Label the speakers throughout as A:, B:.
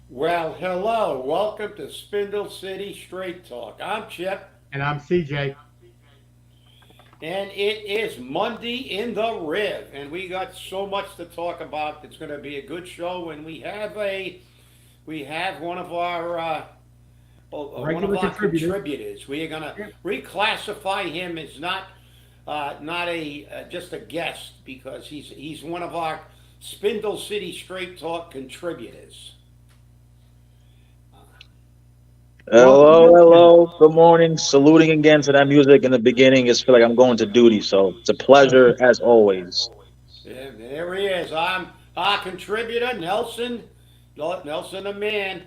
A: Well, hello. Welcome to Spindle City Straight Talk. I'm Chip,
B: And I'm CJ.
A: and it is Monday in the Riv, and we got so much to talk about. It's going to be a good show, and we have one of
B: Regular
A: our
B: contributors.
A: contributors. We are going to
B: Yep.
A: reclassify him as not a just a guest because he's one of our Spindle City Straight Talk contributors.
B: Welcome,
C: Hello,
B: Nelson.
C: hello. Good morning. Saluting again to that music in the beginning. It's feel like I'm going to duty, so it's a pleasure as always.
A: Yeah, there he is. I'm our contributor, Nelson. Nelson the man.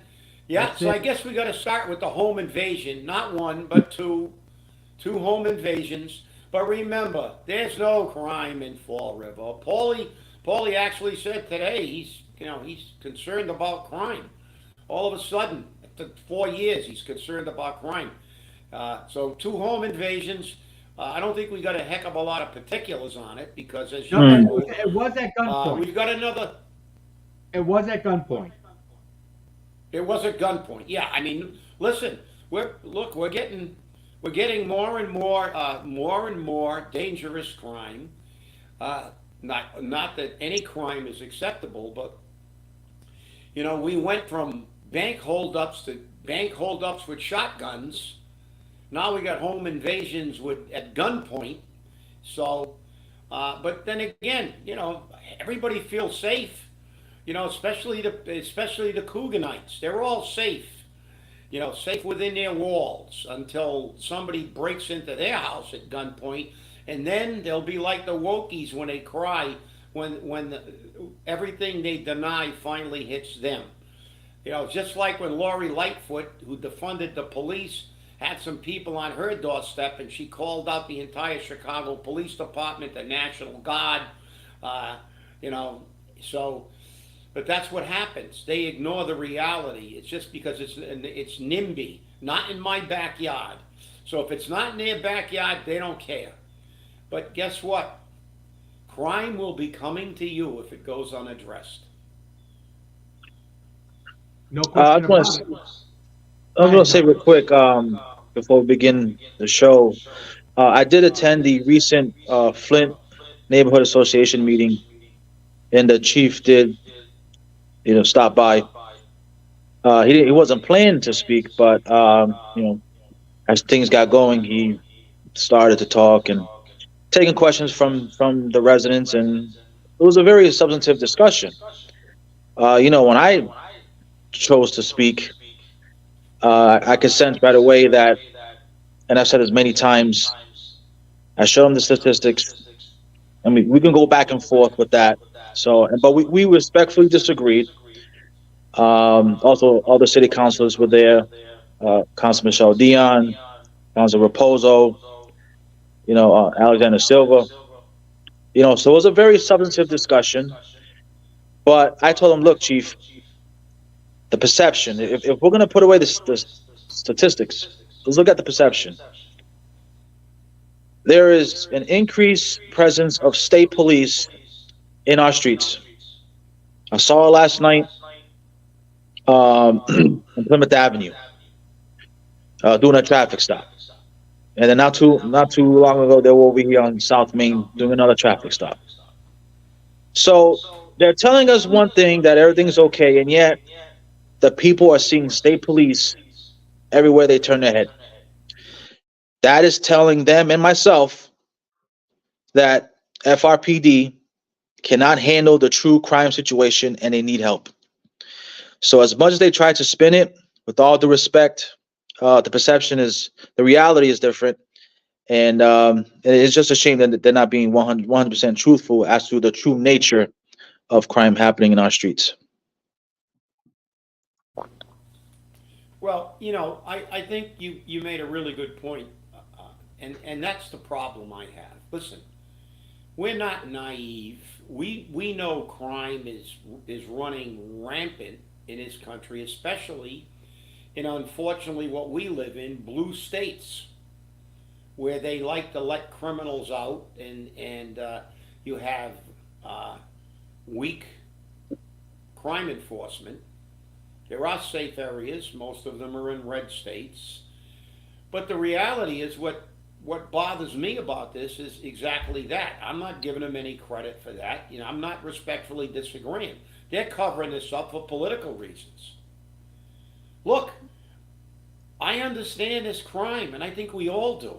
A: Yeah,
B: That's
A: so
B: it.
A: I guess we got to start with the home invasion. Not one, but two home invasions. But remember, there's no crime in Fall River. Paulie actually said today he's concerned about crime. All of a sudden, after 4 years, he's concerned about crime. So two home invasions. I don't think we got a heck of a lot of particulars on it because, as
B: No, it,
A: usual,
B: it was at gunpoint.
A: we've got another.
B: It was at gunpoint.
A: It was a gunpoint. Yeah, I mean, listen, we're getting more and more dangerous crime. Not that any crime is acceptable, but we went from bank holdups to bank holdups with shotguns. Now we got home invasions with at gunpoint. So, but then again, everybody feels safe. Especially the Cooganites. They're all safe. Safe within their walls until somebody breaks into their house at gunpoint, and then they'll be like the Wokies when they cry when everything they deny finally hits them. Just like when Lori Lightfoot, who defunded the police, had some people on her doorstep and she called out the entire Chicago Police Department, the National Guard, uh, you know, so, but that's what happens. They ignore the reality. It's just because it's NIMBY, not in my backyard. So if it's not in their backyard, they don't care. But guess what? Crime will be coming to you if it goes unaddressed.
B: No
C: I
B: question
C: just want
B: about
C: to,
B: it.
C: I
B: Go
C: was going
B: ahead,
C: to say
B: Nelson.
C: real quick before we begin the show. I did attend the recent Flint Neighborhood Association meeting, and the chief did, stop by. He wasn't planning to speak, but as things got going, he started to talk and taking questions from the residents, and it was a very substantive discussion. When I chose to speak, I could sense right away that, and I've said this many times, I showed him the statistics. I mean, we can go back and forth with that. So, but we respectfully disagreed. Also, all the city councilors were there. Council Michelle Dion, Council Raposo, Alexander Silva. So it was a very substantive discussion. But I told him, look, Chief, the perception. If we're going to put away the statistics, let's look at the perception. There is an increased presence of state police in our streets. I saw it last night on Plymouth Avenue doing a traffic stop, and then not too long ago they were over here on South Main doing another traffic stop. So they're telling us one thing that everything's okay, and yet the people are seeing state police everywhere they turn their head. That is telling them and myself that FRPD cannot handle the true crime situation and they need help. So, as much as they try to spin it, with all due respect, the reality is different. And it's just a shame that they're not being 100% truthful as to the true nature of crime happening in our streets.
A: Well, I think you made a really good point, and that's the problem I have. Listen, we're not naive. We know crime is running rampant in this country, especially in unfortunately what we live in, blue states, where they like to let criminals out, and you have uh, weak crime enforcement. There are safe areas. Most of them are in red states. But the reality is what bothers me about this is exactly that. I'm not giving them any credit for that. I'm not respectfully disagreeing. They're covering this up for political reasons. Look, I understand this crime, and I think we all do.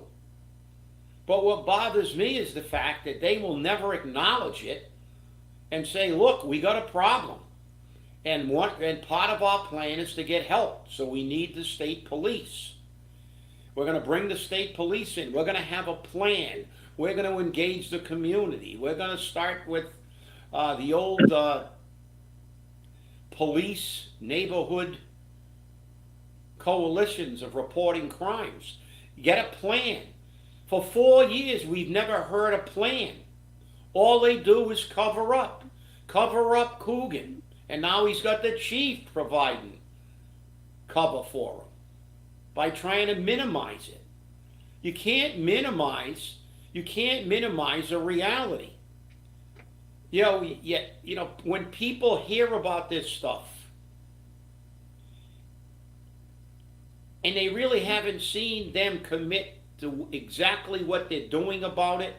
A: But what bothers me is the fact that they will never acknowledge it and say, look, we got a problem. And part of our plan is to get help. So we need the state police. We're going to bring the state police in. We're going to have a plan. We're going to engage the community. We're going to start with the old police neighborhood coalitions of reporting crimes. Get a plan. For 4 years, we've never heard a plan. All they do is cover up Coogan. And now he's got the chief providing cover for him by trying to minimize it. You can't minimize a reality. When people hear about this stuff and they really haven't seen them commit to exactly what they're doing about it,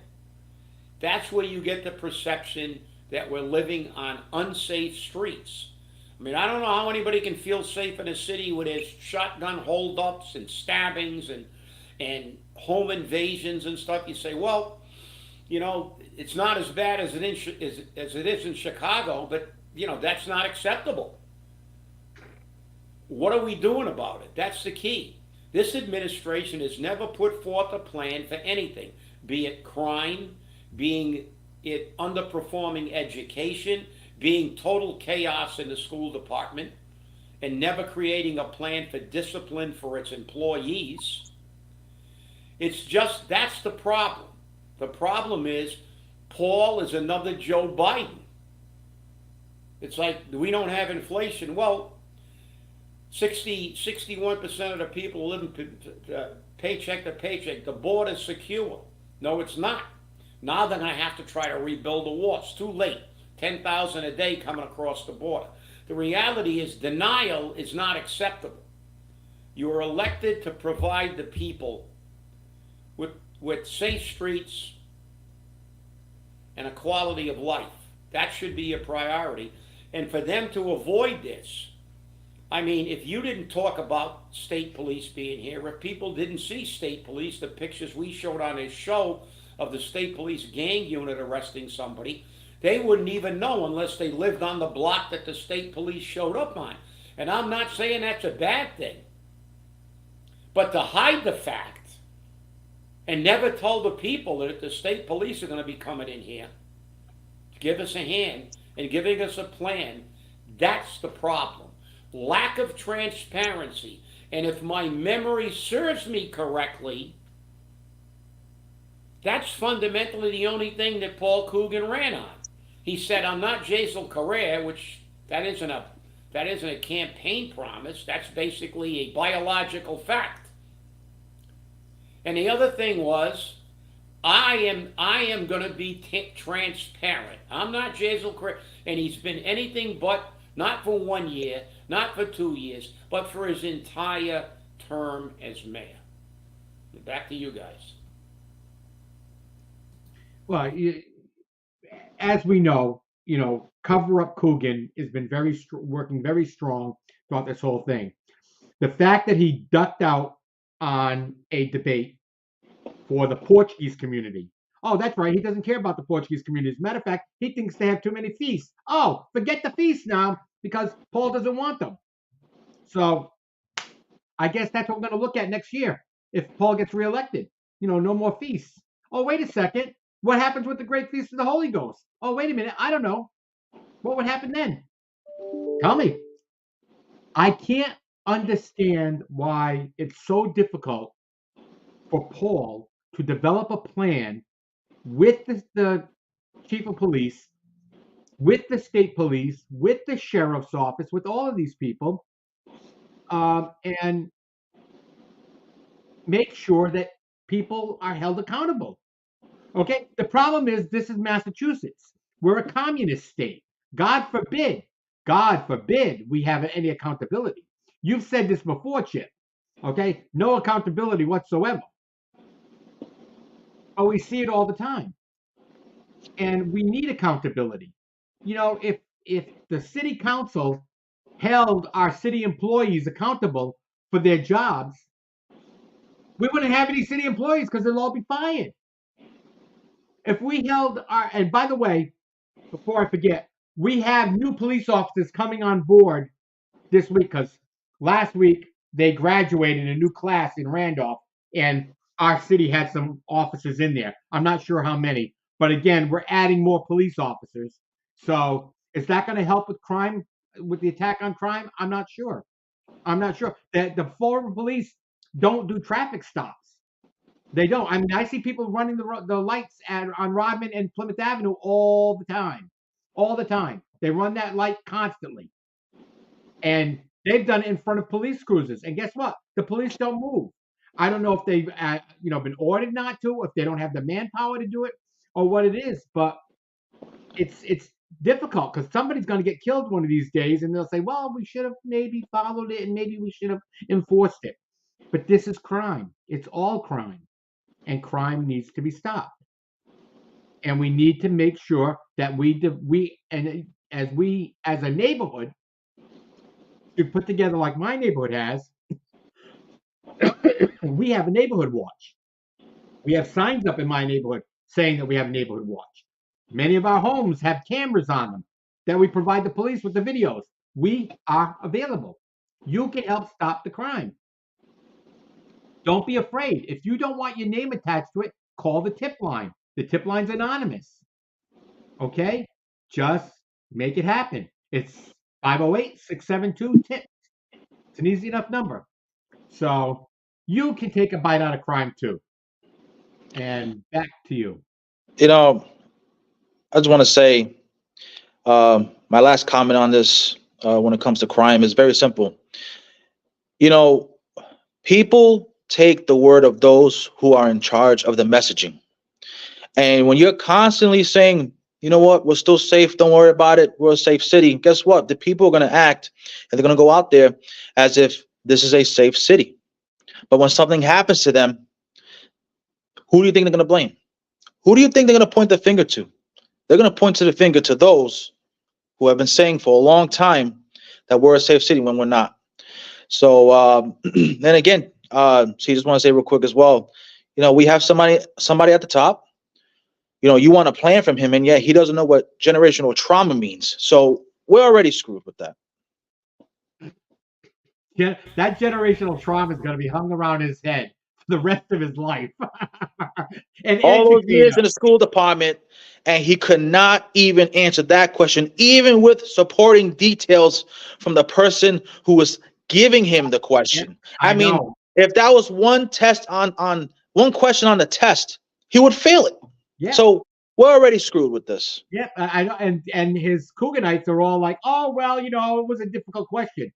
A: that's where you get the perception that we're living on unsafe streets. I mean, I don't know how anybody can feel safe in a city where there's shotgun holdups and stabbings and home invasions and stuff. You say, well, it's not as bad as it is in Chicago, but that's not acceptable. What are we doing about it? That's the key. This administration has never put forth a plan for anything, be it crime, being it underperforming education, being total chaos in the school department, and never creating a plan for discipline for its employees. That's the problem. The problem is Paul is another Joe Biden. It's like, we don't have inflation. Well, 61% of the people live paycheck to paycheck. The border's secure. No, it's not. Now they're going to have to try to rebuild the wall. It's too late. 10,000 a day coming across the border. The reality is denial is not acceptable. You are elected to provide the people with safe streets and a quality of life. That should be a priority. And for them to avoid this, I mean, if you didn't talk about state police being here, if people didn't see state police, the pictures we showed on this show of the state police gang unit arresting somebody, they wouldn't even know unless they lived on the block that the state police showed up on. And I'm not saying that's a bad thing. But to hide the fact and never tell the people that the state police are going to be coming in here to give us a hand and giving us a plan, that's the problem. Lack of transparency. And if my memory serves me correctly, that's fundamentally the only thing that Paul Coogan ran on. He said, I'm not Jason Correa, which that isn't a campaign promise. That's basically a biological fact. And the other thing was, I am going to be transparent. I'm not Jason Correa. And he's been anything but, not for 1 year, not for 2 years, but for his entire term as mayor. Back to you guys.
B: Well, as we know, Cover Up Coogan has been working very strong throughout this whole thing. The fact that he ducked out on a debate for the Portuguese community. Oh, that's right. He doesn't care about the Portuguese community. As a matter of fact, he thinks they have too many feasts. Oh, forget the feasts now because Paul doesn't want them. So I guess that's what we're going to look at next year if Paul gets reelected. No more feasts. Oh, wait a second. What happens with the Great Feast of the Holy Ghost? Oh, wait a minute. I don't know. What would happen then? Tell me. I can't understand why it's so difficult for Paul to develop a plan with the chief of police, with the state police, with the sheriff's office, with all of these people, and make sure that people are held accountable. Okay, the problem is this is Massachusetts. We're a communist state. God forbid God forbid we have any accountability. You've said this before, Chip. Okay, no accountability whatsoever. But we see it all the time, and we need accountability. If the city council held our city employees accountable for their jobs, we wouldn't have any city employees because they'll all be fired. If we held our, and by the way, before I forget, we have new police officers coming on board this week because last week they graduated a new class in Randolph, and our city had some officers in there. I'm not sure how many, but again, we're adding more police officers. So is that going to help with crime, with the attack on crime? I'm not sure. I'm not sure that the Florida police don't do traffic stops. They don't. I mean, I see people running the lights on Rodman and Plymouth Avenue all the time. All the time. They run that light constantly. And they've done it in front of police cruisers. And guess what? The police don't move. I don't know if they've been ordered not to, if they don't have the manpower to do it, or what it is. But it's difficult because somebody's going to get killed one of these days, and they'll say, "Well, we should have maybe followed it, and maybe we should have enforced it." But this is crime. It's all crime, and crime needs to be stopped. And we need to make sure that as a neighborhood, you put together like my neighborhood has. We have a neighborhood watch. We have signs up in my neighborhood saying that we have a neighborhood watch. Many of our homes have cameras on them that we provide the police with the videos. We are available. You can help stop the crime. Don't be afraid. If you don't want your name attached to it, call the tip line. The tip line's anonymous. Okay? Just make it happen. It's 508-672-TIP. It's an easy enough number. So you can take a bite out of crime too. And back to you.
C: I just want to say my last comment on this when it comes to crime is very simple. People take the word of those who are in charge of the messaging. And when you're constantly saying, you know what, we're still safe, don't worry about it, we're a safe city, guess what? The people are going to act and they're going to go out there as if this is a safe city. But when something happens to them, who do you think they're going to blame? Who do you think they're going to point the finger to? They're going to point to the finger to those who have been saying for a long time that we're a safe city when we're not. So then again, so you just want to say real quick as well, we have somebody at the top. You want a plan from him, and yet he doesn't know what generational trauma means. So we're already screwed with that.
B: Yeah, that generational trauma is going to be hung around his head for the rest of his life. And
C: all those years in the school department, and he could not even answer that question, even with supporting details from the person who was giving him the question.
B: Yeah,
C: I mean, if that was one test on one question on the test, he would fail it. Yeah. So we're already screwed with this.
B: Yeah, I know, and his Cooganites are all like, "Oh well, it was a difficult question."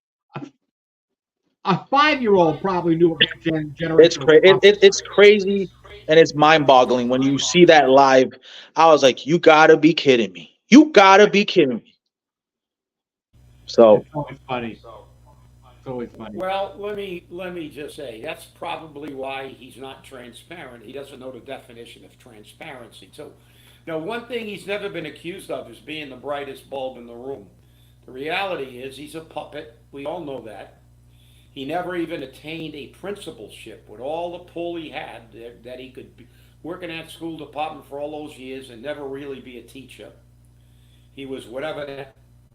B: A 5-year-old probably knew what generational.
C: It's crazy, and it's mind-boggling when you see that live. I was like, "You gotta be kidding me! You gotta be kidding me!" So
B: it's always funny. It's always funny.
A: Well, let me just say that's probably why he's not transparent. He doesn't know the definition of transparency. So, now one thing he's never been accused of is being the brightest bulb in the room. The reality is he's a puppet. We all know that. He never even attained a principalship with all the pull he had that he could be working at school department for all those years and never really be a teacher. He was whatever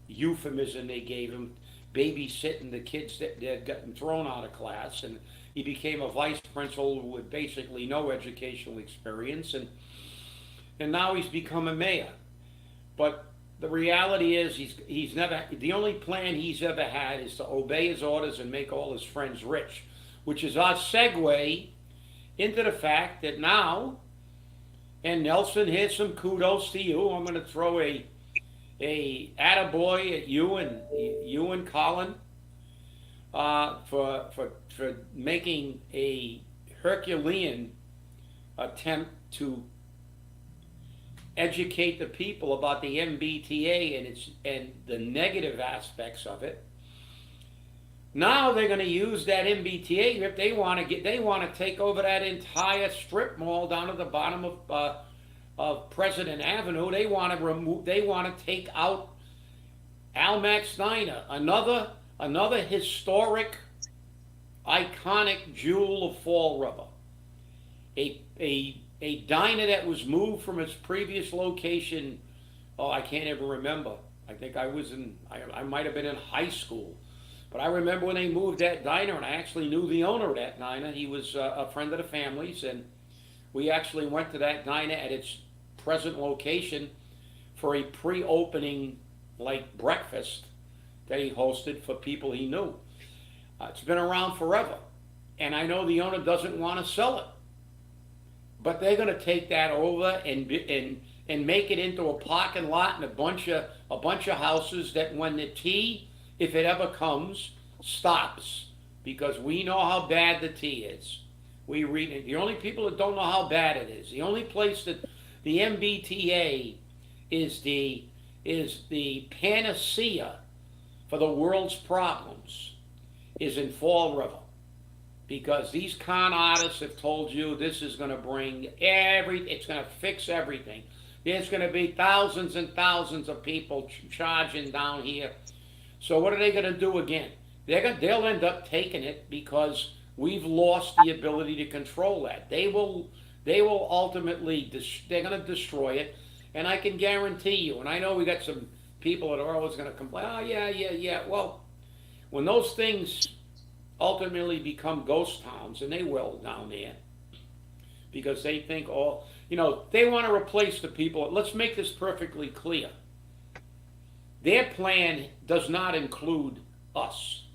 A: euphemism they gave him, babysitting the kids that had gotten thrown out of class, and he became a vice principal with basically no educational experience, and now he's become a mayor. But the reality is he's never, the only plan he's ever had is to obey his orders and make all his friends rich, which is our segue into the fact that now, and Nelson, here's some kudos to you. I'm going to throw a attaboy at you and Colin for making a Herculean attempt to educate the people about the MBTA and the negative aspects of it. Now they're going to use that MBTA if they want to take over that entire strip mall down at the bottom of President Avenue. They want to take out Almack's Diner, another historic, iconic jewel of Fall River. A diner that was moved from its previous location. Oh, I can't even remember. I think I might have been in high school. But I remember when they moved that diner, and I actually knew the owner of that diner. He was a friend of the family's, and we actually went to that diner at its present location for a pre-opening breakfast that he hosted for people he knew. It's been around forever, and I know the owner doesn't want to sell it, but they're going to take that over and make it into a parking lot and a bunch of houses that when the tea, if it ever comes, stops, because we know how bad the tea is. We read it. The only people that don't know how bad it is, the only place that the MBTA is the panacea for the world's problems is in Fall River, because these con artists have told you this is going to bring it's going to fix everything. There's going to be thousands and thousands of people charging down here. So what are they going to do again? They'll end up taking it because we've lost the ability to control that. They will ultimately, they're going to destroy it. And I can guarantee you, and I know we got some people that are always going to complain, oh, yeah. Well, when those things ultimately become ghost towns, and they will down there, because they think, they want to replace the people. Let's make this perfectly clear. Their plan does not include us.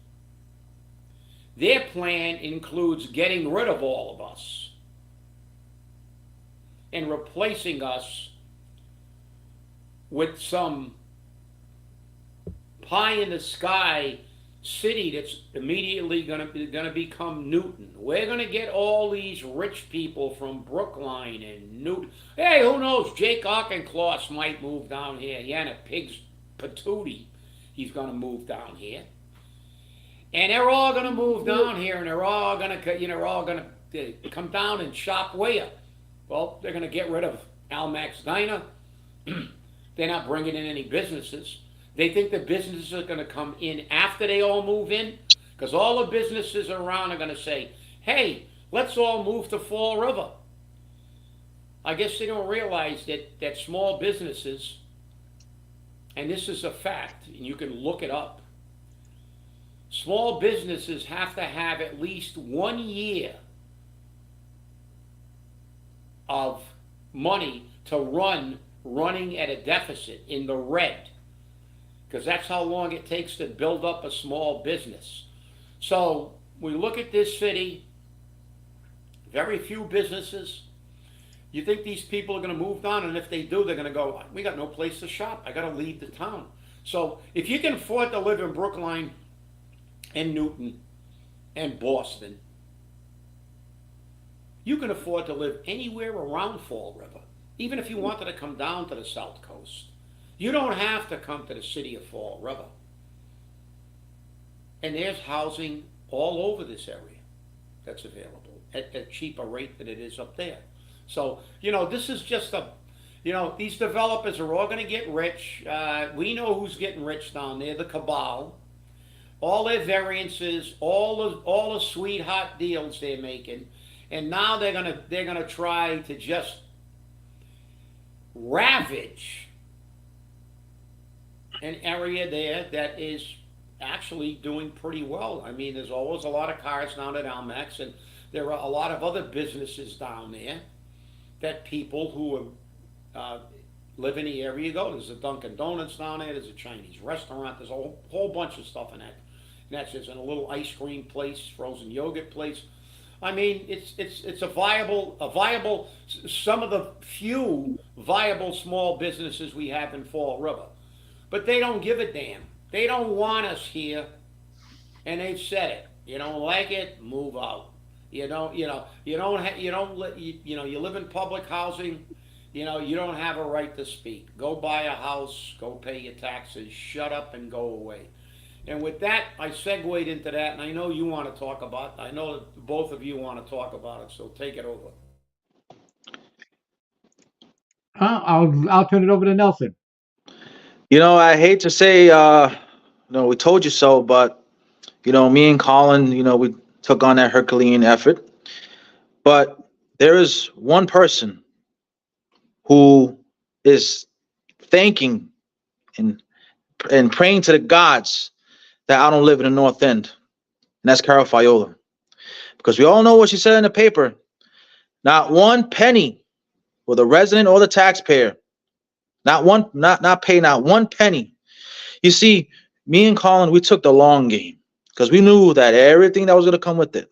A: Their plan includes getting rid of all of us and replacing us with some pie in the sky city that's immediately going to become Newton. We're going to get all these rich people from Brookline and Newton. Hey, who knows? Jake Auchincloss might move down here. Yana Pig's patootie. He's going to move down here. And they're all going to move down here, and they're all going to come down and shop where? Well, they're going to get rid of Almack's Diner. They're not bringing in any businesses. They think the businesses are going to come in after they all move in, because all the businesses around are going to say, hey, let's all move to Fall River. I guess they don't realize that small businesses, and this is a fact, and you can look it up, small businesses have to have at least 1 year of money to running at a deficit in the red, because that's how long it takes to build up a small business. So we look at this city, very few businesses. You think these people are going to move down, and if they do, they're going to go, we got no place to shop. I got to leave the town. So if you can afford to live in Brookline and Newton and Boston, you can afford to live anywhere around Fall River, even if you wanted to come down to the South Coast. You don't have to come to the city of Fall River. And there's housing all over this area that's available at a cheaper rate than it is up there. So, this is just these developers are all going to get rich. We know who's getting rich down there, the cabal. All their variances, all the sweetheart deals they're making. And now they're gonna try to just ravage an area there that is actually doing pretty well. I mean, there's always a lot of cars down at Almack's, and there are a lot of other businesses down there that people who live in the area go. There's a Dunkin' Donuts down there. There's a Chinese restaurant. There's a whole bunch of stuff in that. And that's just in a little ice cream place, frozen yogurt place. I mean, it's a viable, some of the few viable small businesses we have in Fall River. But they don't give a damn. They don't want us here, and they've said it. You don't like it, move out. You live in public housing. You know, you don't have a right to speak. Go buy a house, go pay your taxes, shut up and go away. And with that, I segued into that, and I know you want to talk about. I know that both of you want to talk about it, so take it over.
B: I'll turn it over to Nelson.
C: I hate to say, we told you so, but me and Colin, we took on that Herculean effort. But there is one person who is thanking and praying to the gods that I don't live in the North End, and that's Carol Fiola, because we all know what she said in the paper. Not one penny for the resident or the taxpayer. Not pay not one penny. You see, me and Colin, we took the long game because we knew that everything that was going to come with it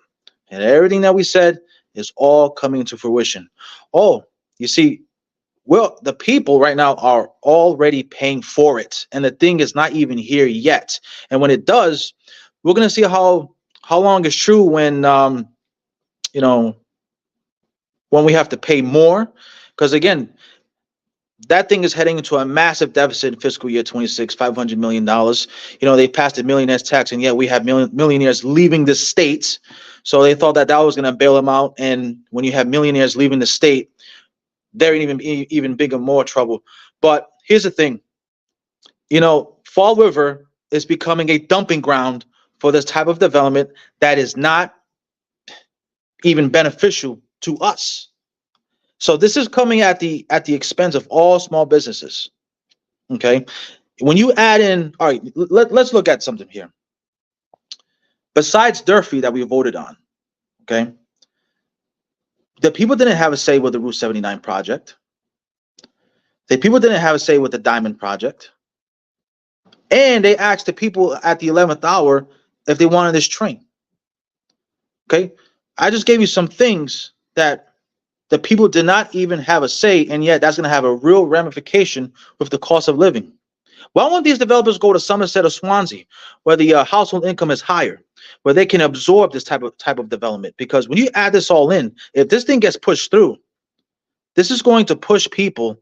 C: and everything that we said is all coming to fruition. Oh, you see, well, the people right now are already paying for it, and the thing is not even here yet. And when it does, we're going to see how long it's true when when we have to pay more, because again, that thing is heading into a massive deficit in fiscal year 26, $500 million. They passed the millionaires tax, and yet we have millionaires leaving the state. So they thought that was going to bail them out. And when you have millionaires leaving the state, they're in even bigger, more trouble. But here's the thing. Fall River is becoming a dumping ground for this type of development that is not even beneficial to us. So this is coming at the expense of all small businesses. Okay, when you add in, all right, let's look at something here. Besides Durfee that we voted on, okay, the people didn't have a say with the Route 79 project. The people didn't have a say with the Diamond project, and they asked the people at the 11th hour if they wanted this train. Okay, I just gave you some things that the people did not even have a say, and yet that's going to have a real ramification with the cost of living. Why won't these developers go to Somerset or Swansea, where the household income is higher, where they can absorb this type of development? Because when you add this all in, if this thing gets pushed through, this is going to push people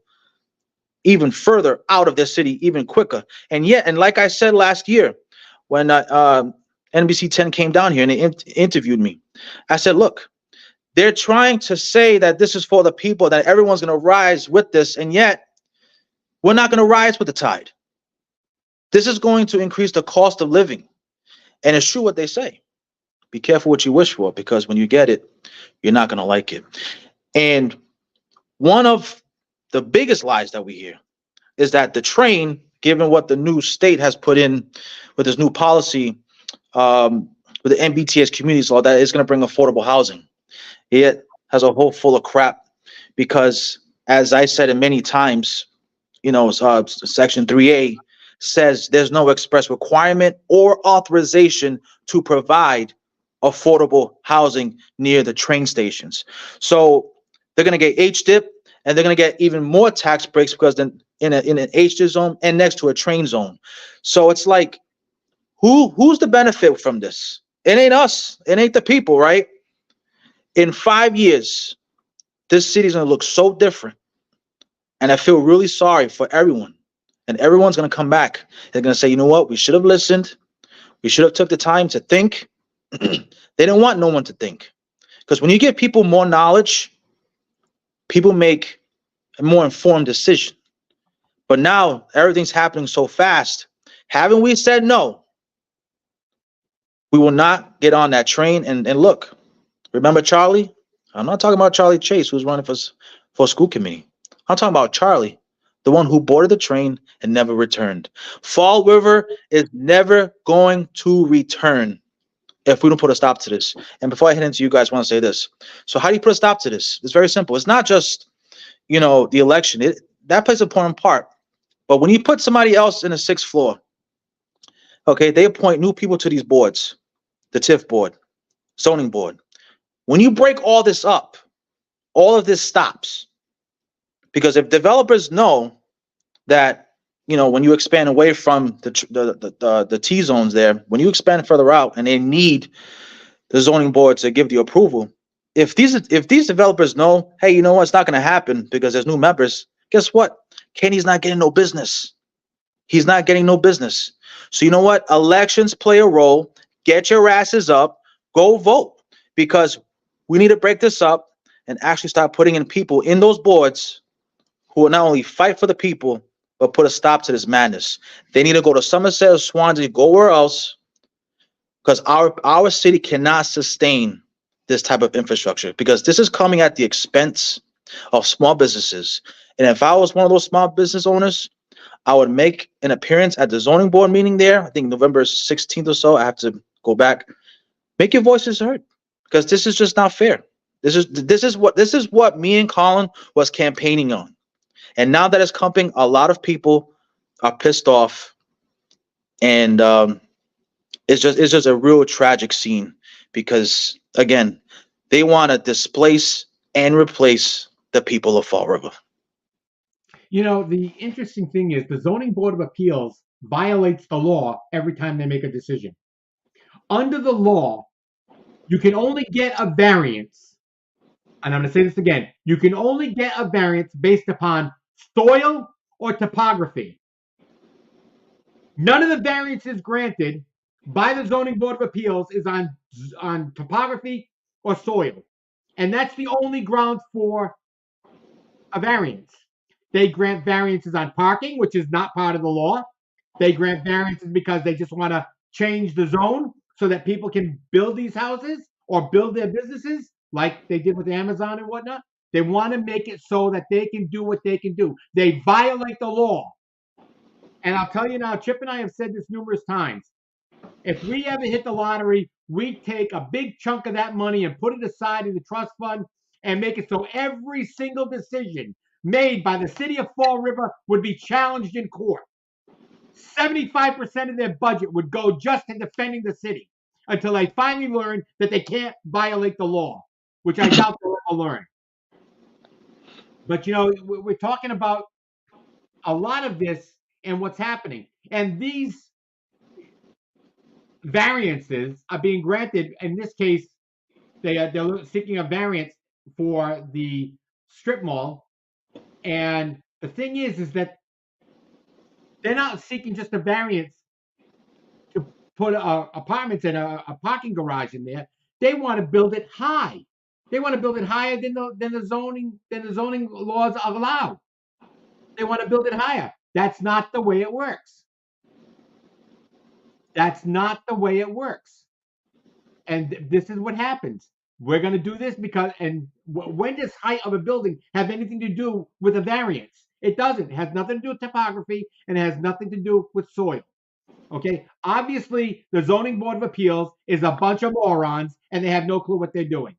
C: even further out of their city even quicker. And like I said last year, when NBC 10 came down here and they interviewed me, I said, look, they're trying to say that this is for the people, that everyone's going to rise with this, and yet we're not going to rise with the tide. This is going to increase the cost of living. And it's true what they say. Be careful what you wish for, because when you get it, you're not going to like it. And one of the biggest lies that we hear is that the train, given what the new state has put in with this new policy, with the MBTA's communities law, that is going to bring affordable housing. It has a hole full of crap, because as I said it many times, Section 3A says there's no express requirement or authorization to provide affordable housing near the train stations. So they're going to get HDIP, and they're going to get even more tax breaks because then in an HDIP zone and next to a train zone. So it's like, who's the benefit from this? It ain't us. It ain't the people, right? In 5 years, this city's going to look so different. And I feel really sorry for everyone. And everyone's going to come back. They're going to say, you know what? We should have listened. We should have took the time to think. They didn't want no one to think. Because when you give people more knowledge, people make a more informed decision. But now everything's happening so fast. Haven't we said no? We will not get on that train. And look, remember Charlie? I'm not talking about Charlie Chase, who's running for school committee. I'm talking about Charlie, the one who boarded the train and never returned. Fall River is never going to return if we don't put a stop to this. And before I head into you guys, I want to say this. So how do you put a stop to this? It's very simple. It's not just, the election. That plays an important part. But when you put somebody else in the 6th floor, okay, they appoint new people to these boards, the TIF board, zoning board. When you break all this up, all of this stops. Because if developers know that, when you expand away from the T zones there, when you expand further out and they need the zoning board to give the approval, if these developers know, hey, you know what, it's not going to happen because there's new members. Guess what? Kenny's not getting no business. He's not getting no business. So you know what? Elections play a role. Get your asses up. Go vote, because we need to break this up and actually start putting in people in those boards who will not only fight for the people, but put a stop to this madness. They need to go to Somerset or Swansea, go where else, because our city cannot sustain this type of infrastructure, because this is coming at the expense of small businesses. And if I was one of those small business owners, I would make an appearance at the zoning board meeting there. I think November 16th or so. I have to go back. Make your voices heard, because this is just not fair. This is what me and Colin was campaigning on. And now that it's coming, a lot of people are pissed off, and it's just a real tragic scene, because again, they want to displace and replace the people of Fall River.
B: You know, the interesting thing is the Zoning Board of Appeals violates the law every time they make a decision. Under the law, you can only get a variance, and I'm going to say this again, you can only get a variance based upon soil or topography. None of the variances granted by the Zoning Board of Appeals is on topography or soil. And that's the only grounds for a variance. They grant variances on parking, which is not part of the law. They grant variances because they just want to change the zone so that people can build these houses or build their businesses like they did with Amazon and whatnot. They want to make it so that they can do what they can do. They violate the law. And I'll tell you now, Chip and I have said this numerous times. If we ever hit the lottery, we take a big chunk of that money and put it aside in the trust fund and make it so every single decision made by the city of Fall River would be challenged in court. 75% of their budget would go just in defending the city until they finally learn that they can't violate the law, which I doubt they'll ever learn. But, you know, we're talking about a lot of this and what's happening. And these variances are being granted. In this case, they're seeking a variance for the strip mall. And the thing is that they're not seeking just a variance to put apartments and a parking garage in there. They want to build it high. They want to build it higher than the zoning laws allow. They want to build it higher. That's not the way it works. That's not the way it works. And this is what happens. We're going to do this because, and when does height of a building have anything to do with a variance? It doesn't. It has nothing to do with topography, and it has nothing to do with soil. Okay? Obviously, the Zoning Board of Appeals is a bunch of morons, and they have no clue what they're doing.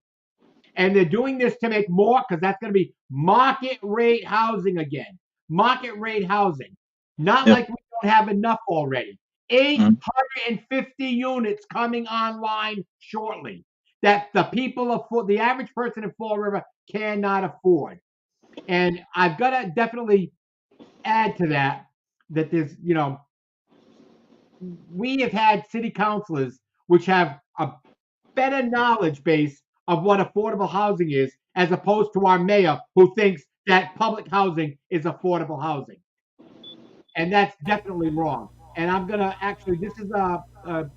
B: And they're doing this to make more, because that's going to be market rate housing again. Market rate housing. Not like we don't have enough already. 850 units coming online shortly that the people of the average person in Fall River cannot afford. And I've got to definitely add to that there's, you know, we have had city councilors which have a better knowledge base of what affordable housing is, as opposed to our mayor who thinks that public housing is affordable housing. And that's definitely wrong. And I'm going to actually, this is a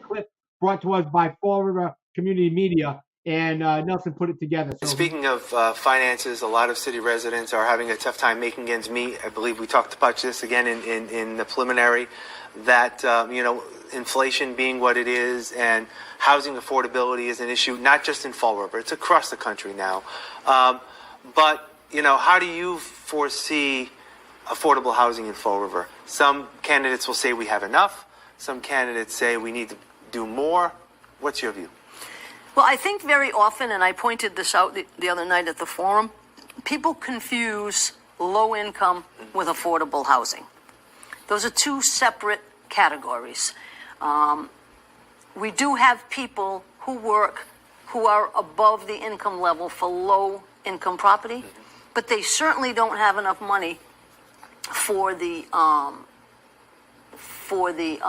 B: clip brought to us by Fall River Community Media, and Nelson put it together. So
D: speaking of finances, a lot of city residents are having a tough time making ends meet. I believe we talked about this again in the preliminary, that, you know, inflation being what it is and housing affordability is an issue, not just in Fall River, it's across the country now. But, you know, how do you foresee affordable housing in Fall River? Some candidates will say we have enough. Some candidates say we need to do more. What's your view?
E: Well, I think very often, and I pointed this out the other night at the forum, people confuse low income with affordable housing. Those are two separate categories. We do have people who work who are above the income level for low income property, but they certainly don't have enough money for the for the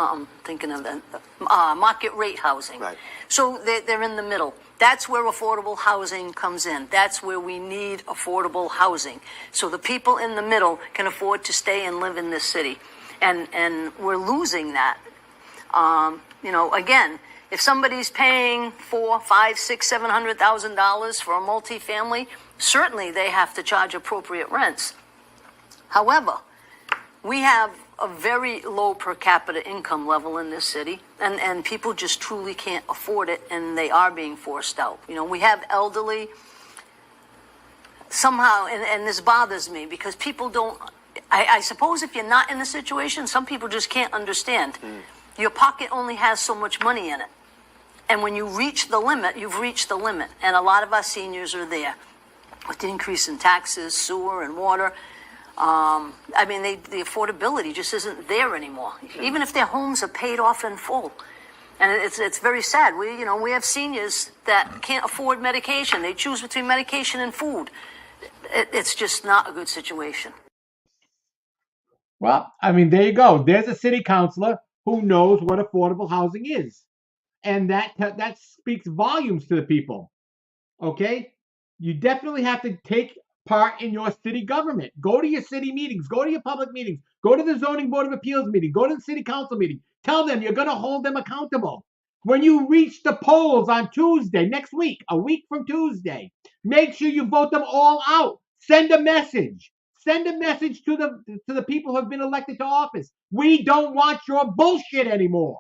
E: thinking of the market rate housing.
D: Right.
E: So they're in the middle. That's where affordable housing comes in. That's where we need affordable housing. So the people in the middle can afford to stay and live in this city. And we're losing that. Again, if somebody's paying $400,000, $500,000, $600,000, $700,000 for a multifamily, certainly they have to charge appropriate rents. However, we have a very low per capita income level in this city, and people just truly can't afford it, and they are being forced out. We have elderly somehow, and this bothers me because people don't, I suppose if you're not in the situation, some people just can't understand. Your pocket only has so much money in it. And when you reach the limit, you've reached the limit. And a lot of our seniors are there with the increase in taxes, sewer, and water. The affordability just isn't there anymore, even if their homes are paid off in full. And it's very sad. We have seniors that can't afford medication. They choose between medication and food. It's just not a good situation.
B: Well, there you go. There's a city councilor who knows what affordable housing is. And that speaks volumes to the people. Okay? You definitely have to take part in your city government. Go to your city meetings. Go to your public meetings. Go to the zoning board of appeals meeting. Go to the city council meeting. Tell them you're going to hold them accountable. When you reach the polls on Tuesday, next week, a week from Tuesday, make sure you vote them all out. Send a message. Send a message to the people who have been elected to office. We don't want your bullshit anymore.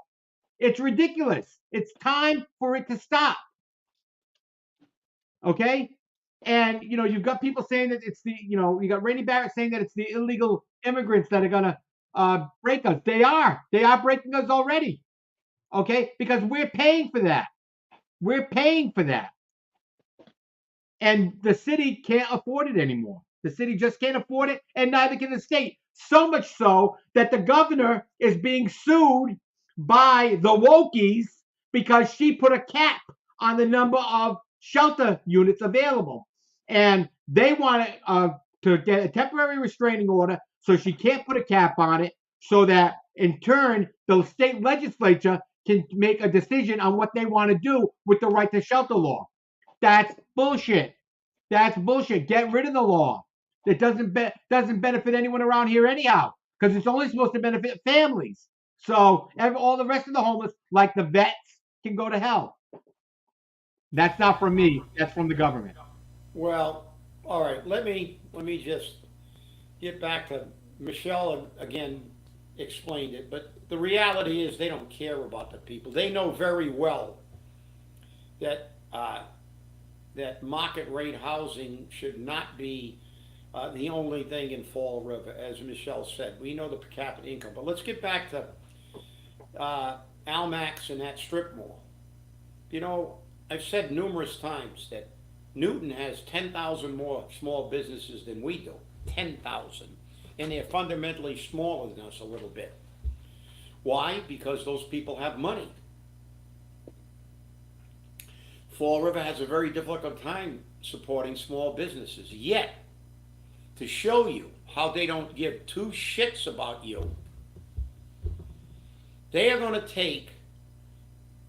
B: It's ridiculous. It's time for it to stop. Okay? And, you've got people saying that it's you got Rainey Barrett saying that it's the illegal immigrants that are going to break us. They are. They are breaking us already. Okay? Because we're paying for that. We're paying for that. And the city can't afford it anymore. The city just can't afford it, and neither can the state. So much so that the governor is being sued by the wokies because she put a cap on the number of shelter units available. And they want to get a temporary restraining order so she can't put a cap on it, so that in turn the state legislature can make a decision on what they want to do with the right to shelter law. That's bullshit. That's bullshit. Get rid of the law. It doesn't benefit anyone around here anyhow, because it's only supposed to benefit families. So all the rest of the homeless, like the vets, can go to hell. That's not from me. That's from the government.
A: Well, all right. Let me just get back to Michelle again. Explained it, but the reality is they don't care about the people. They know very well that that market rate housing should not be the only thing in Fall River, as Michelle said. We know the per capita income, but let's get back to Almax and that strip mall. I've said numerous times that Newton has 10,000 more small businesses than we do. 10,000. And they're fundamentally smaller than us a little bit. Why? Because those people have money. Fall River has a very difficult time supporting small businesses. Yet, to show you how they don't give two shits about you, they are going to take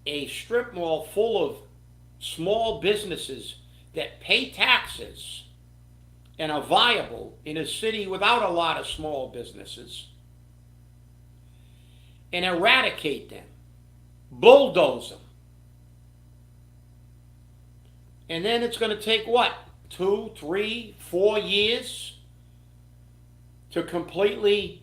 A: a strip mall full of small businesses that pay taxes and are viable in a city without a lot of small businesses and eradicate them, bulldoze them. And then it's going to take what? 2, 3, 4 years to completely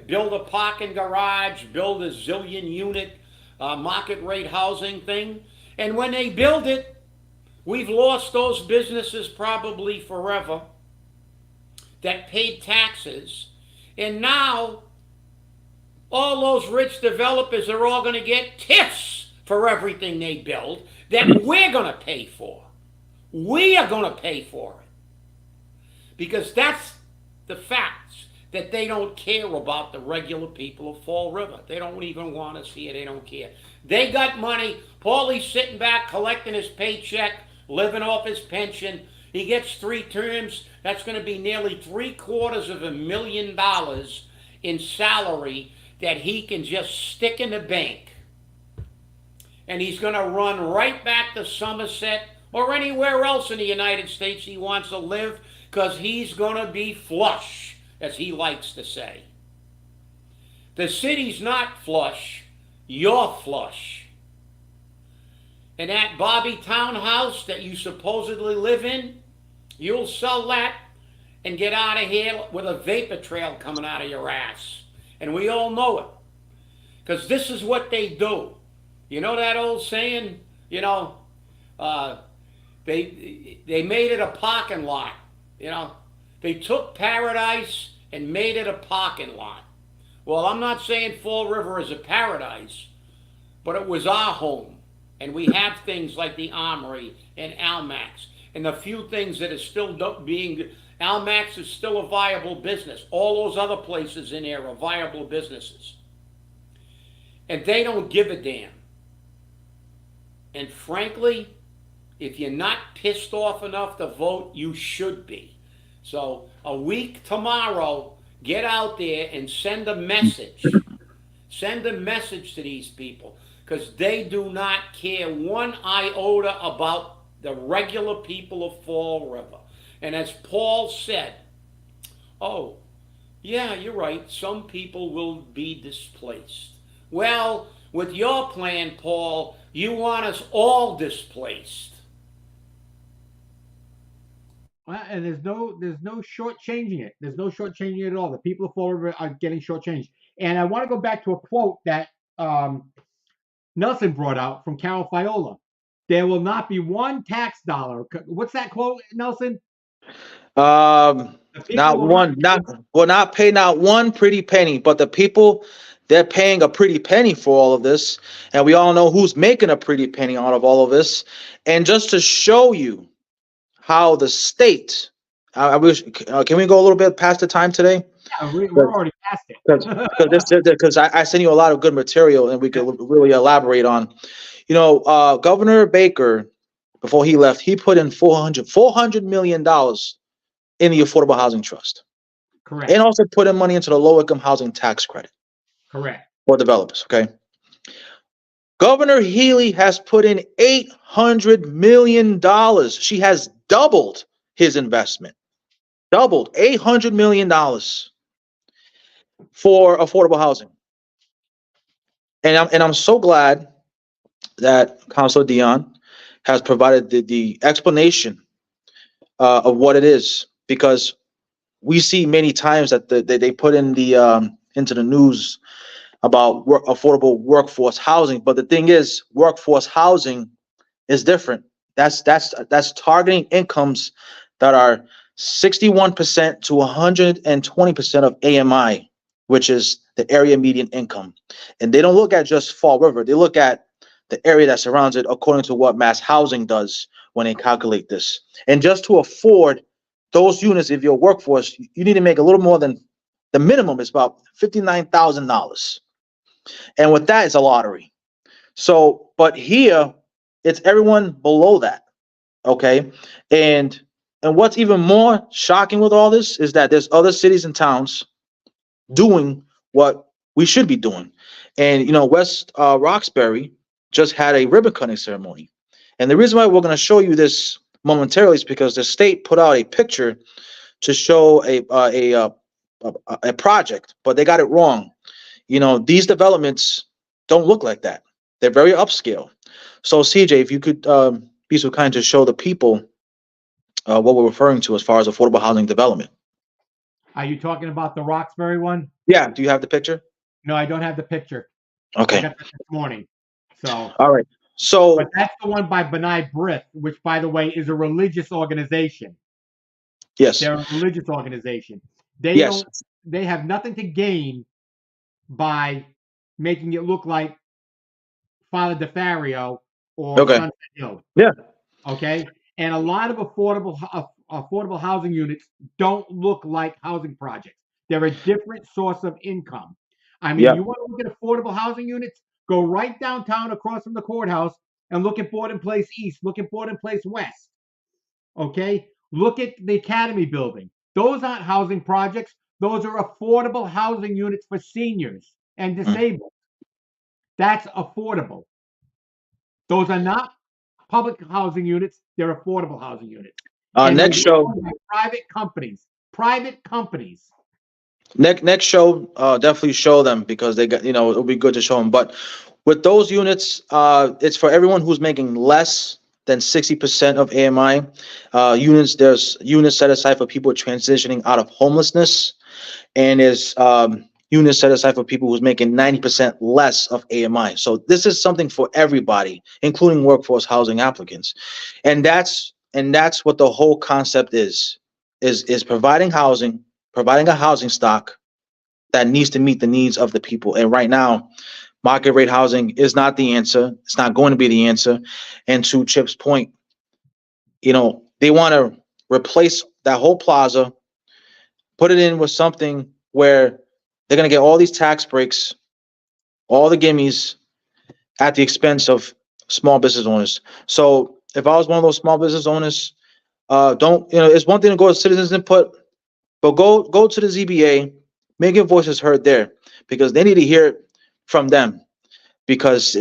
A: build a parking garage, build a zillion unit market rate housing thing. And when they build it, we've lost those businesses probably forever that paid taxes. And now all those rich developers are all going to get tips for everything they build that we're going to pay for. We are going to pay for it. Because that's the facts, that they don't care about the regular people of Fall River. They don't even want us here. They don't care. They got money. Paulie's sitting back collecting his paycheck, living off his pension. He gets 3 terms. That's going to be nearly $750,000 in salary that he can just stick in the bank. And he's going to run right back to Somerset or anywhere else in the United States he wants to live, because he's going to be flush, as he likes to say. The city's not flush, you're flush. And that Bobby townhouse that you supposedly live in, you'll sell that and get out of here with a vapor trail coming out of your ass. And we all know it, because this is what they do. You know that old saying, you know, they made it a parking lot, you know. They took paradise and made it a parking lot. Well, I'm not saying Fall River is a paradise, but it was our home. And we have things like the Armory and Almax, and the few things that are still being, Almax is still a viable business. All those other places in there are viable businesses. And they don't give a damn. And frankly, if you're not pissed off enough to vote, you should be. So a week tomorrow, get out there and send a message. Send a message to these people, because they do not care one iota about the regular people of Fall River. And as Paul said, oh, yeah, you're right, some people will be displaced. Well, with your plan, Paul, you want us all displaced.
B: Well, and there's no shortchanging it. There's no shortchanging it at all. The people of Fall River are getting shortchanged. And I want to go back to a quote that Nelson brought out from Carol Fiola. There will not be one tax dollar. What's that quote, Nelson?
C: Not one, not pay not one pretty penny, but the people, they're paying a pretty penny for all of this, and we all know who's making a pretty penny out of all of this. And just to show you how the state, I wish, can we go a little bit past the time today?
B: Yeah, we're already past
C: it. Because I sent you a lot of good material, and we could really elaborate on. You know, Governor Baker, before he left, he put in $400 million in the Affordable Housing Trust.
B: Correct.
C: And also put in money into the low income housing tax credit.
B: Correct.
C: For developers, okay? Governor Healy has put in $800 million. She has doubled his investment. Doubled $800 million for affordable housing. And I'm so glad that Councilor Dion has provided the explanation of what it is, because we see many times that they put in the into the news about affordable workforce housing, but the thing is, workforce housing is different. That's targeting incomes that are 61% to 120% of AMI, which is the area median income. And they don't look at just Fall River. They look at the area that surrounds it according to what Mass Housing does when they calculate this. And just to afford those units, if your workforce, you need to make a little more than the minimum is about $59,000. And with that, it's a lottery. So, but here, it's everyone below that. Okay. And what's even more shocking with all this is that there's other cities and towns doing what we should be doing. And, you know, West Roxbury just had a ribbon cutting ceremony. And the reason why we're going to show you this momentarily is because the state put out a picture to show a project, but they got it wrong. You know, these developments don't look like that. They're very upscale. So, CJ, if you could be so kind to show the people what we're referring to as far as affordable housing development.
B: Are you talking about the Roxbury one?
C: Yeah. Do you have the picture?
B: No, I don't have the picture.
C: Okay.
B: I got that this morning. So.
C: All right. So.
B: But that's the one by B'nai B'rith, which, by the way, is a religious organization.
C: Yes.
B: They're a religious organization. They have nothing to gain by making it look like Father DeFario or Sunset Hill.
C: Yeah.
B: Okay. And a lot of affordable housing units don't look like housing projects. They're a different source of income. I mean, you want to look at affordable housing units? Go right downtown across from the courthouse and look at Borden Place East. Look at Borden Place West. Okay. Look at the Academy building. Those aren't housing projects. Those are affordable housing units for seniors. and disabled. That's affordable. Those are not public housing units, they're affordable housing units. And
C: Next
B: they're
C: show,
B: owned by private companies. Private companies.
C: next show, definitely show them because they got, it'll be good to show them. But with those units, it's for everyone who's making less than 60% of AMI. Units, there's units set aside for people transitioning out of homelessness, and there's units set aside for people who's making 90% less of AMI. So this is something for everybody, including workforce housing applicants. And that's what the whole concept is providing housing, providing a housing stock that needs to meet the needs of the people. And right now, market rate housing is not the answer. It's not going to be the answer. And to Chip's point, they want to replace that whole plaza, put it in with something where they're going to get all these tax breaks, all the gimmies at the expense of small business owners. So if I was one of those small business owners, don't, it's one thing to go to citizens input, but go to the ZBA, make your voices heard there, because they need to hear it from them, because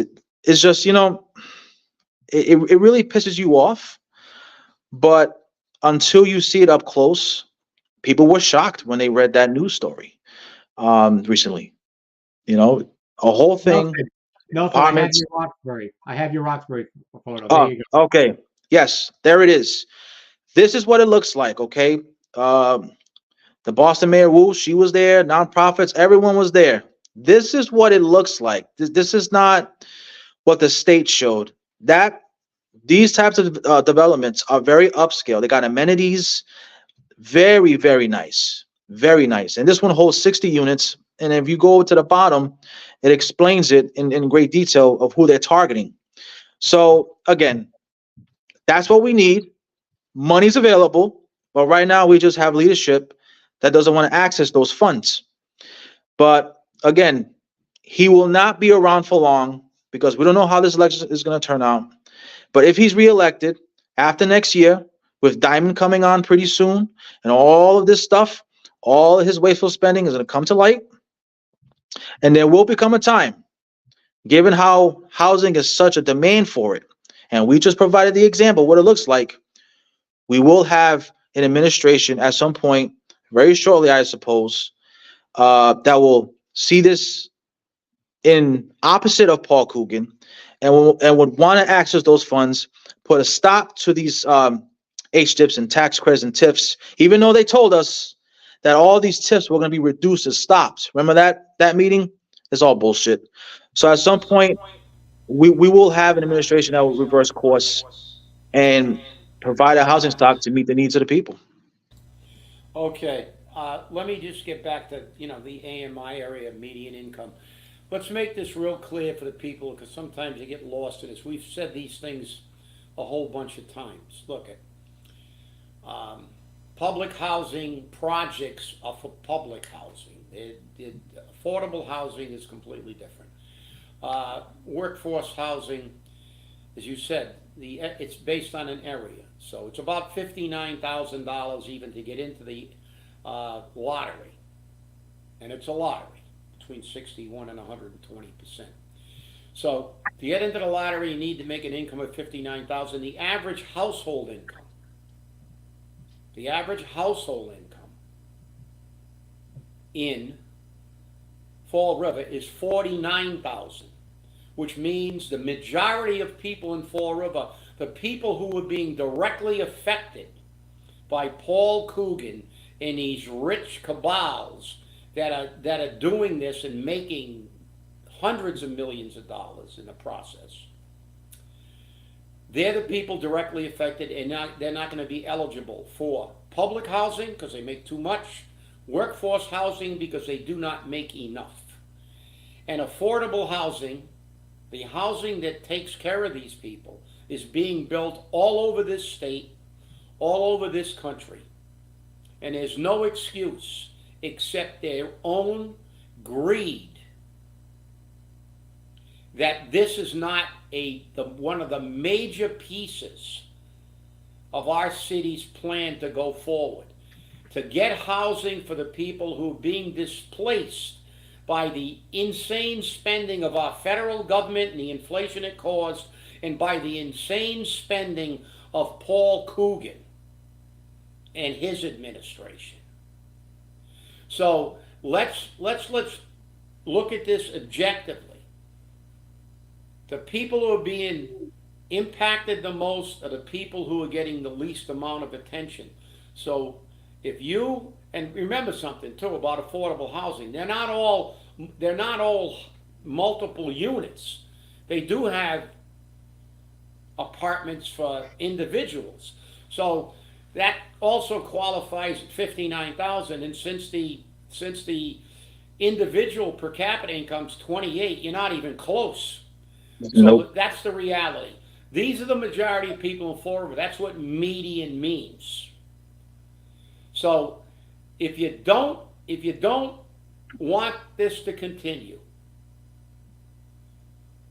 C: it's just, it really pisses you off. But until you see it up close, people were shocked when they read that news story recently. A whole thing.
B: Nelson, I have your Roxbury photo. There
C: Oh,
B: you go.
C: okay. Yes, there it is. This is what it looks like. Okay. The Boston Mayor Wu, she was there. Nonprofits, everyone was there. This is what it looks like. This is not what the state showed. These types of developments are very upscale. They got amenities, very, very nice, very nice. And this one holds 60 units. And if you go to the bottom, it explains it in great detail of who they're targeting. So again, that's what we need. Money's available, but right now we just have leadership that doesn't want to access those funds. But again, he will not be around for long because we don't know how this election is going to turn out. But if he's reelected after next year, with Diamond coming on pretty soon, and all of this stuff, all of his wasteful spending is going to come to light. And there will become a time, given how housing is such a demand for it, and we just provided the example what it looks like, we will have an administration at some point, very shortly, I suppose, that will see this in opposite of Paul Coogan, and would want to access those funds, put a stop to these HDIPs and tax credits and TIFs, even though they told us that all these TIFs were going to be reduced and stopped. Remember that meeting? It's all bullshit. So at some point, we will have an administration that will reverse course and provide a housing stock to meet the needs of the people.
A: Okay, let me just get back to, the AMI area, median income. Let's make this real clear for the people, because sometimes you get lost in this. We've said these things a whole bunch of times. Look at public housing projects are for public housing. Affordable housing is completely different. Workforce housing, as you said, it's based on an area. So it's about $59,000 even to get into the lottery. And it's a lottery between 61 and 120%. So to get into the lottery, you need to make an income of $59,000. The average household income in Fall River is $49,000, which means the majority of people in Fall River, the people who were being directly affected by Paul Coogan and these rich cabals that are doing this and making hundreds of millions of dollars in the process. They're the people directly affected, and they're not going to be eligible for public housing because they make too much, workforce housing because they do not make enough, and affordable housing, the housing that takes care of these people, is being built all over this state, all over this country. And there's no excuse except their own greed that this is not one of the major pieces of our city's plan to go forward, to get housing for the people who are being displaced by the insane spending of our federal government and the inflation it caused, and by the insane spending of Paul Coogan and his administration. So let's look at this objectively. The people who are being impacted the most are the people who are getting the least amount of attention. So if you, and remember something too about affordable housing, they're not all multiple units. They do have apartments for individuals. So that also qualifies at 59,000, and since the individual per capita income's 28, you're not even close. So
C: Nope.
A: that's the reality. These are the majority of people in Florida. That's what median means. So if you don't want this to continue,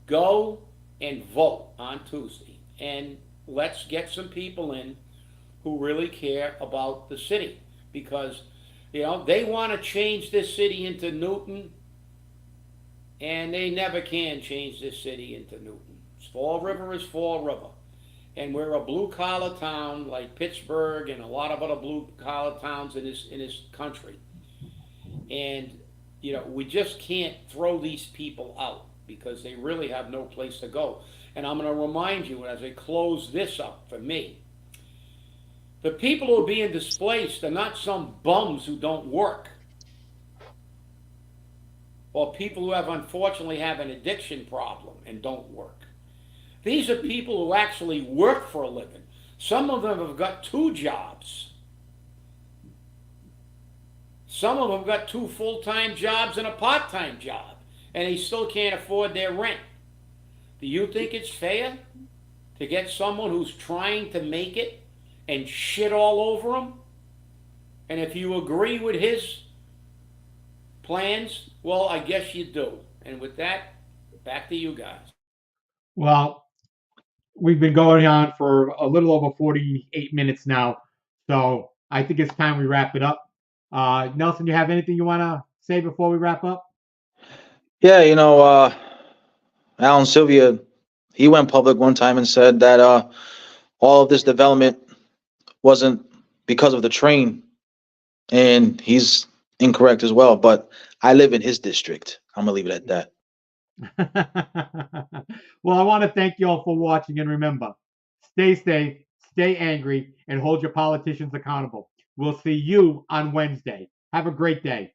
A: go and vote on Tuesday, and let's get some people in who really care about the city, because they want to change this city into Newton, and they never can change this city into Newton. Fall River is Fall River, and we're a blue collar town like Pittsburgh and a lot of other blue collar towns in this country, and we just can't throw these people out because they really have no place to go. And I'm going to remind you as I close this up for me, the people who are being displaced are not some bums who don't work, or people who unfortunately have an addiction problem and don't work. These are people who actually work for a living. Some of them have got 2 jobs. Some of them got 2 full-time jobs and a part-time job, and they still can't afford their rent. Do you think it's fair to get someone who's trying to make it and shit all over him? And if you agree with his plans, well, I guess you do. And with that, back to you guys.
B: Well, we've been going on for a little over 48 minutes now, so I think it's time we wrap it up. Nelson, you have anything you want to say before we wrap up?
C: Yeah, Alan Sylvia, he went public one time and said that all of this development wasn't because of the train, and he's incorrect as well. But I live in his district. I'm gonna leave it at that.
B: Well, I want to thank you all for watching, and remember, stay safe, stay angry, and hold your politicians accountable. We'll see you on Wednesday. Have a great day.